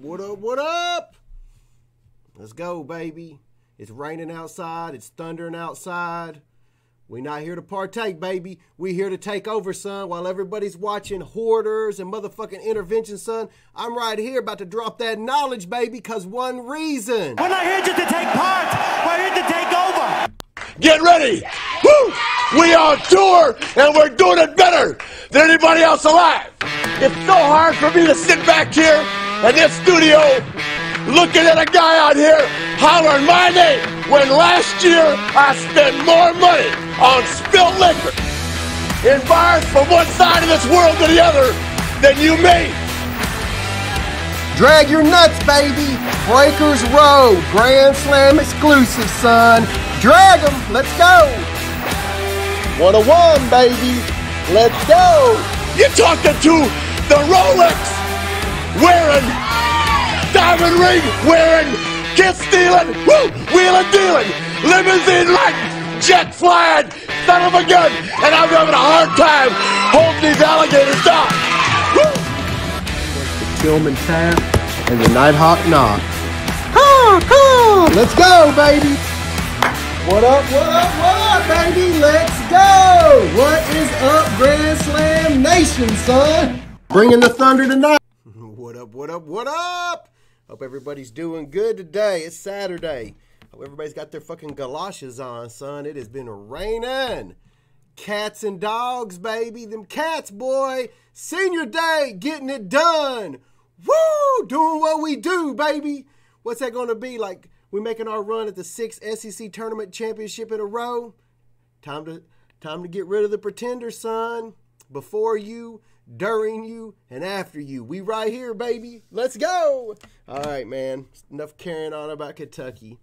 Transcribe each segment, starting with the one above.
What up? What up? Let's go, baby. It's raining outside. It's thundering outside. We not here to partake, baby. We here to take over, son. While everybody's watching Hoarders and motherfucking Intervention, son, I'm right here about to drop that knowledge, baby, because one reason. We're not here just to take part. We're here to take over. Get ready. Woo! We on tour, and we're doing it better than anybody else alive. It's so hard for me to sit back here in this studio looking at a guy out here hollering my name when last year I spent more money on spilled liquor in bars from one side of this world to the other than you made. Drag your nuts, baby. Breakers Road, Grand Slam exclusive, son. Drag them. Let's go. 101, baby. Let's go. You're talking to the Rolex wearing, diamond ring wearing, kiss stealing, woo, wheeling dealing, limousine riding, jet flying, son of a gun, and I'm having a hard time holding these alligators down. Woo! The Tillman Tap and the Nighthawk Knock. Let's go, baby. What up, what up, what up, baby? Let's go. What is up, Grand Slam Nation, son? Bringing the thunder tonight. What up, what up, what up? Hope everybody's doing good today. It's Saturday. Hope everybody's got their fucking galoshes on, son. It has been raining. Cats and dogs, baby. Them cats, boy. Senior day, getting it done. Woo! Doing what we do, baby. What's that going to be? Like, we making our run at the 6th SEC tournament championship in a row? Time to get rid of the pretenders, son. Before you, during you, and after you. We right here, baby. Let's go. All right, man. Enough carrying on about Kentucky.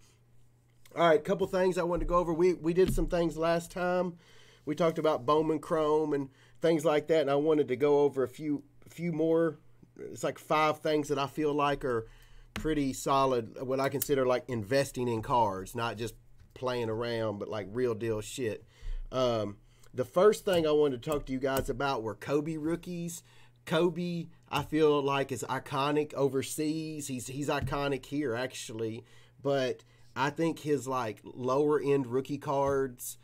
All right, couple things I wanted to go over. We did some things last time. We talked about Bowman Chrome and things like that, and I wanted to go over a few more. It's like 5 things that I feel like are pretty solid, what I consider like investing in cards, not just playing around, but like real deal shit. The first thing I wanted to talk to you guys about were Kobe rookies. Kobe, I feel like, is iconic overseas. He's iconic here, actually. But I think his, like, lower-end rookie cards,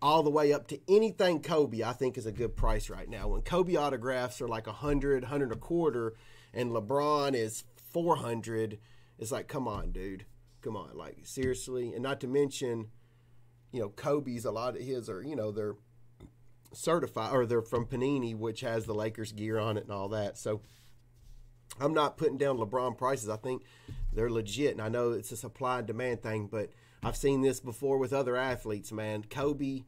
all the way up to anything Kobe, I think is a good price right now. When Kobe autographs are like $100, $100 a quarter, and LeBron is $400, it's like, come on, dude. Come on, like, seriously. And not to mention, you know, Kobe's, a lot of his are, you know, they're certified, or they're from Panini, which has the Lakers gear on it and all that. So I'm not putting down LeBron prices. I think they're legit, and I know it's a supply and demand thing, but I've seen this before with other athletes, man. Kobe,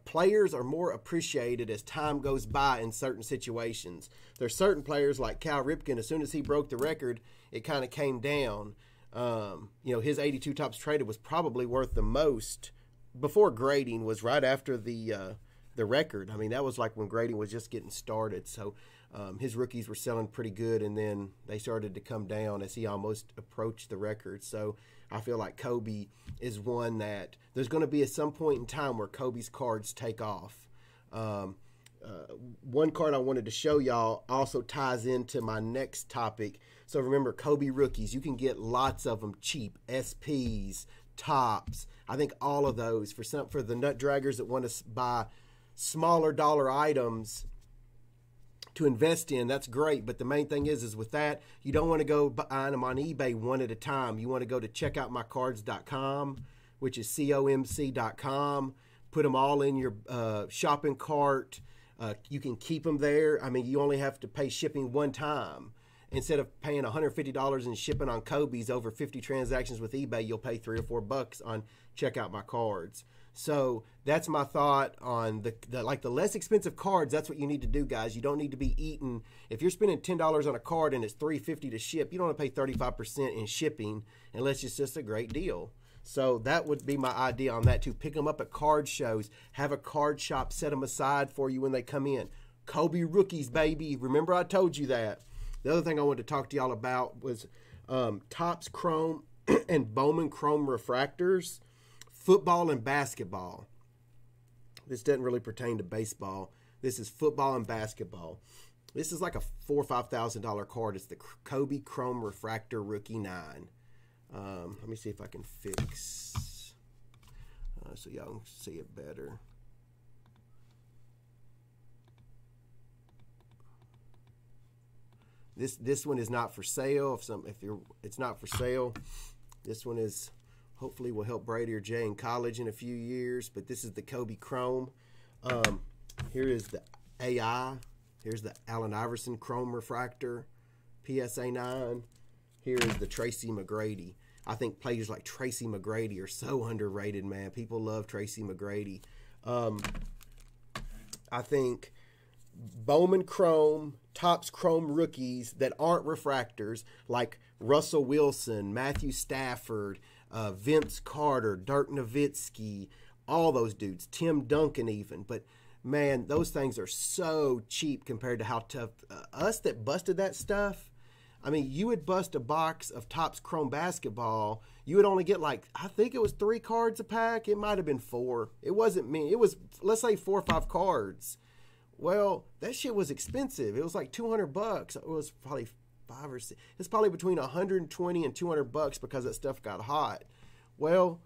players are more appreciated as time goes by in certain situations. There's certain players like Cal Ripken, as soon as he broke the record, it kind of came down. You know, his 82 tops traded was probably worth the most before grading, was right after the record. I mean, that was like when grading was just getting started. So his rookies were selling pretty good, and then they started to come down as he almost approached the record. So I feel like Kobe is one that there's going to be at some point in time where Kobe's cards take off. One card I wanted to show y'all also ties into my next topic. So remember, Kobe rookies, you can get lots of them cheap. SPs, tops. I think all of those for the nut draggers that want to buy smaller dollar items to invest in, that's great. But the main thing is with that, you don't want to go buying them on eBay one at a time. You want to go to checkoutmycards.com, which is comc.com. Put them all in your shopping cart. You can keep them there. I mean, you only have to pay shipping one time. Instead of paying $150 in shipping on Kobe's over 50 transactions with eBay, you'll pay $3 or $4 on Check Out My Cards. So that's my thought on the less expensive cards. That's what you need to do, guys. You don't need to be eating. If you're spending $10 on a card and it's $3.50 to ship, you don't want to pay 35% in shipping unless it's just a great deal. So that would be my idea on that too. Pick them up at card shows. Have a card shop set them aside for you when they come in. Kobe rookies, baby. Remember I told you that. The other thing I wanted to talk to y'all about was Topps Chrome and Bowman Chrome refractors, football and basketball. This doesn't really pertain to baseball. This is football and basketball. This is like a $4,000 or $5,000 card. It's the Kobe Chrome Refractor Rookie 9. Let me see if I can fix so y'all can see it better. This one is not for sale. It's not for sale. This one is hopefully will help Brady or Jay in college in a few years. But this is the Kobe Chrome. Here is the AI. Here's the Allen Iverson Chrome Refractor PSA 9. Here is the Tracy McGrady. I think players like Tracy McGrady are so underrated, man. People love Tracy McGrady. I think Bowman Chrome, Topps Chrome rookies that aren't refractors, like Russell Wilson, Matthew Stafford, Vince Carter, Dirk Nowitzki, all those dudes, Tim Duncan even. But, man, those things are so cheap compared to how tough us that busted that stuff. I mean, you would bust a box of Topps Chrome basketball. You would only get like, I think it was 3 cards a pack. It might have been 4. It wasn't me. It was, let's say, 4 or 5 cards. Well, that shit was expensive. It was like $200. It was probably 5 or 6. It's probably between $120 and $200 because that stuff got hot. Well,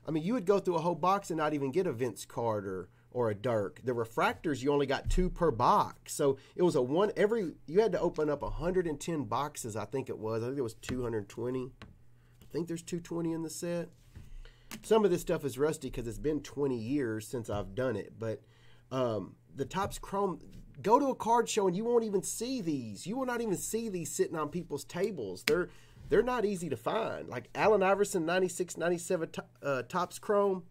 I mean, you would go through a whole box and not even get a Vince Carter or a Dirk. The refractors, you only got 2 per box. So it was you had to open up 110 boxes, I think it was. I think it was 220. I think there's 220 in the set. Some of this stuff is rusty because it's been 20 years since I've done it. But the Topps Chrome, go to a card show and you won't even see these. You will not even see these sitting on people's tables. They're not easy to find. Like Allen Iverson 96, 97 Topps Chrome,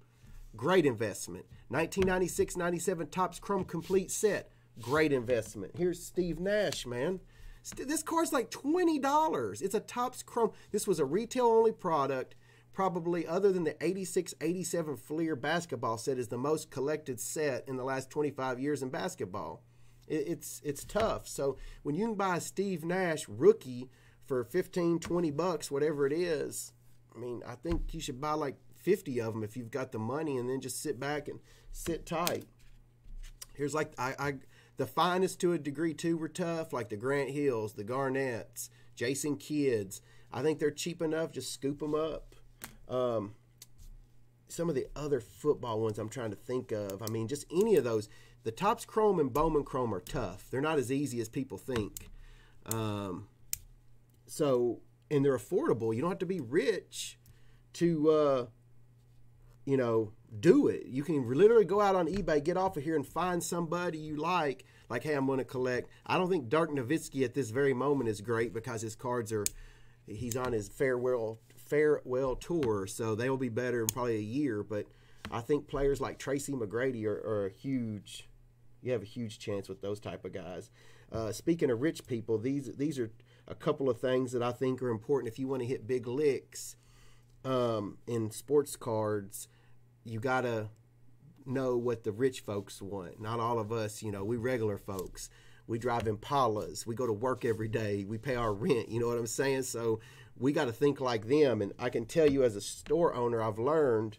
great investment. 1996-97 Topps Chrome complete set, great investment. Here's Steve Nash, man. This card's like $20. It's a Topps Chrome. This was a retail-only product. Probably, other than the 86-87 Fleer basketball set, is the most collected set in the last 25 years in basketball. It's tough. So when you can buy a Steve Nash rookie for $15-20, whatever it is, I mean, I think you should buy like 50 of them if you've got the money, and then just sit back and sit tight. Here's like the finest to a degree too were tough, like the Grant Hills, the Garnetts, Jason Kidds. I think they're cheap enough. Just scoop them up. Some of the other football ones I'm trying to think of, I mean, just any of those. The Topps Chrome and Bowman Chrome are tough. They're not as easy as people think. So, and they're affordable. You don't have to be rich to, do it. You can literally go out on eBay, get off of here, and find somebody you like, hey, I'm going to collect. I don't think Dirk Nowitzki at this very moment is great because his cards he's on his farewell tour, so they will be better in probably a year. But I think players like Tracy McGrady are a huge. You have a huge chance with those type of guys. Speaking of rich people, these are a couple of things that I think are important if you want to hit big licks in sports cards. You gotta know what the rich folks want. Not all of us, we regular folks. We drive Impalas. We go to work every day. We pay our rent. You know what I'm saying? So we got to think like them. And I can tell you as a store owner, I've learned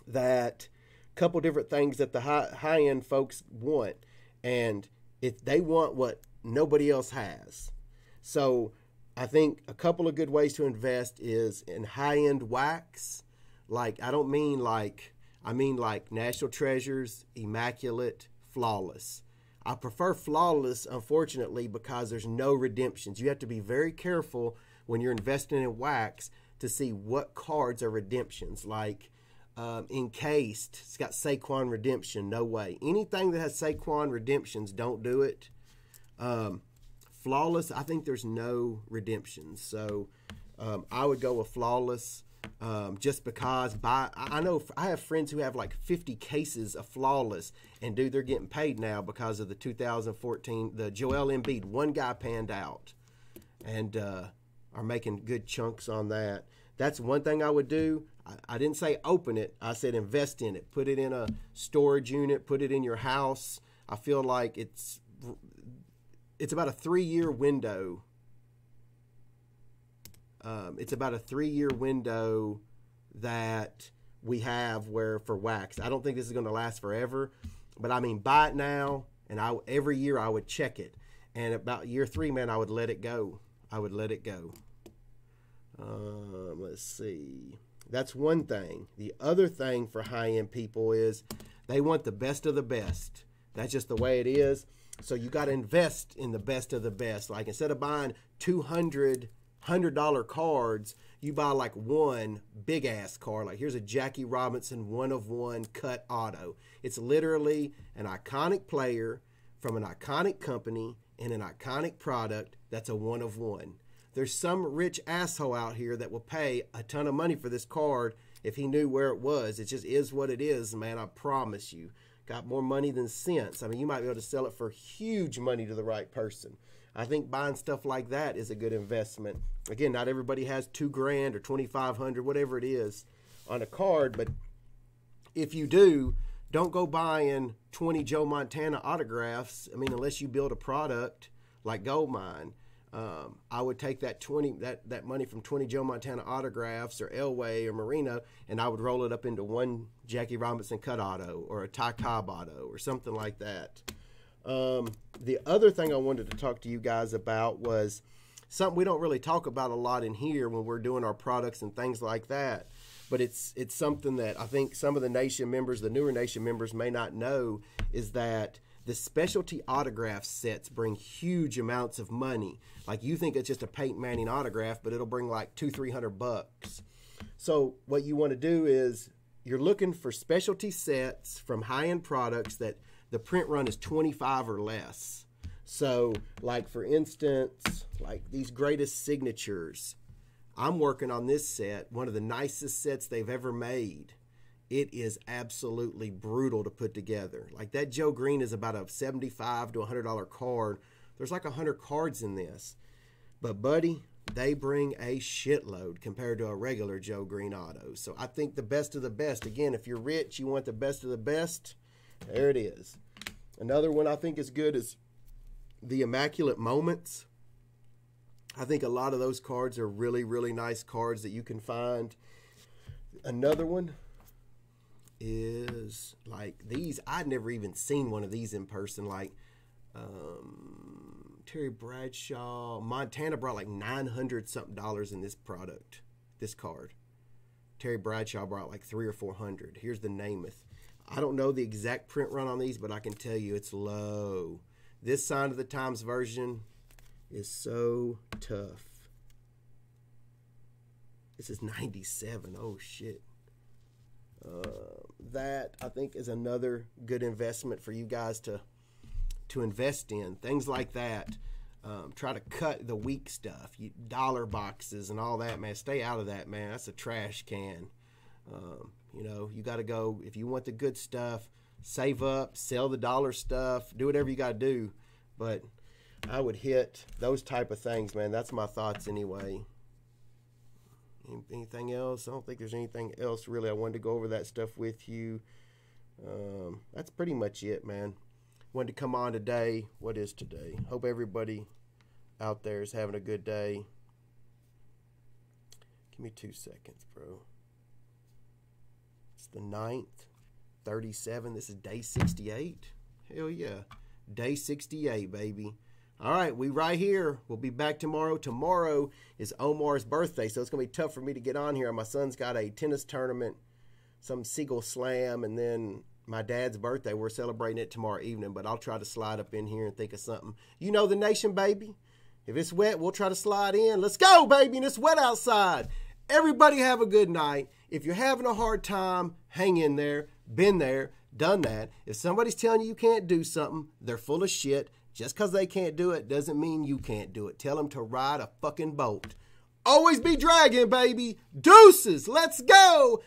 that a couple different things that the high-end folks want. And if they want what nobody else has. So I think a couple of good ways to invest is in high-end wax. I mean like National Treasures, Immaculate, Flawless. I prefer Flawless, unfortunately, because there's no redemptions. You have to be very careful when you're investing in wax to see what cards are redemptions. Like Encased, it's got Saquon redemption, no way. Anything that has Saquon redemptions, don't do it. Flawless, I think there's no redemptions. So I would go with Flawless. Just because I know I have friends who have like 50 cases of Flawless, and dude, they're getting paid now because of the 2014, the Joel Embiid, one guy panned out, and are making good chunks on that. That's one thing I would do. I didn't say open it. I said invest in it. Put it in a storage unit. Put it in your house. I feel like it's about a 3-year window. It's about a 3-year window that we have for wax. I don't think this is going to last forever, but I mean, buy it now And every year I would check it. And about year 3, man, I would let it go. Let's see. That's one thing. The other thing for high-end people is they want the best of the best. That's just the way it is. So you got to invest in the best of the best. Like instead of buying $100 cards, you buy like one big-ass card. Like here's a Jackie Robinson 1-of-1 cut auto. It's literally an iconic player from an iconic company and an iconic product that's a 1-of-1. There's some rich asshole out here that will pay a ton of money for this card if he knew where it was. It just is what it is, man. I promise you. Got more money than sense. I mean, you might be able to sell it for huge money to the right person. I think buying stuff like that is a good investment. Again, not everybody has $2,000 or $2,500, whatever it is, on a card. But if you do, don't go buying 20 Joe Montana autographs. I mean, unless you build a product like Goldmine. I would take that money from 20 Joe Montana autographs or Elway or Marino, and I would roll it up into one Jackie Robinson cut auto or a Ty Cobb auto or something like that. The other thing I wanted to talk to you guys about was something we don't really talk about a lot in here when we're doing our products and things like that. But it's something that I think some of the Nation members, the newer Nation members, may not know, is that the specialty autograph sets bring huge amounts of money. Like you think it's just a Peyton Manning autograph, but it'll bring like $200-300. So what you want to do is you're looking for specialty sets from high-end products that the print run is 25 or less. So like for instance, like these greatest signatures, I'm working on this set, one of the nicest sets they've ever made. It is absolutely brutal to put together. Like that Joe Green is about a $75 to $100 card. There's like 100 cards in this. But buddy, they bring a shitload compared to a regular Joe Green auto. So I think the best of the best. Again, if you're rich, you want the best of the best. There it is. Another one I think is good is the Immaculate Moments. I think a lot of those cards are really, really nice cards that you can find. Another one is like these. I'd never even seen one of these in person. Like Terry Bradshaw, Montana brought like $900-something in this product, this card. Terry Bradshaw brought like $300 or $400. Here's the Namath. I don't know the exact print run on these, but I can tell you it's low. This Sign of the Times version is so tough. This is 97. Oh shit. That I think is another good investment for you guys to invest in. Things like that. Try to cut the weak stuff. Dollar boxes and all that, man. Stay out of that, man. That's a trash can. You know, you got to go, if you want the good stuff, save up, sell the dollar stuff, do whatever you got to do. But I would hit those type of things, man. That's my thoughts anyway. Anything else? I don't think there's anything else really. I wanted to go over that stuff with you. That's pretty much it, man. Wanted to come on today. What is today? Hope everybody out there is having a good day. Give me 2 seconds, bro. It's the 9th, 37. This is day 68. Hell yeah. Day 68, baby. All right, we right here. We'll be back tomorrow. Tomorrow is Omar's birthday, so it's going to be tough for me to get on here. My son's got a tennis tournament, some Seagull Slam, and then my dad's birthday. We're celebrating it tomorrow evening, but I'll try to slide up in here and think of something. You know the Nation, baby. If it's wet, we'll try to slide in. Let's go, baby, and it's wet outside. Everybody have a good night. If you're having a hard time, hang in there. Been there, done that. If somebody's telling you you can't do something, they're full of shit. Just because they can't do it doesn't mean you can't do it. Tell them to ride a fucking boat. Always be dragging, baby. Deuces. Let's go.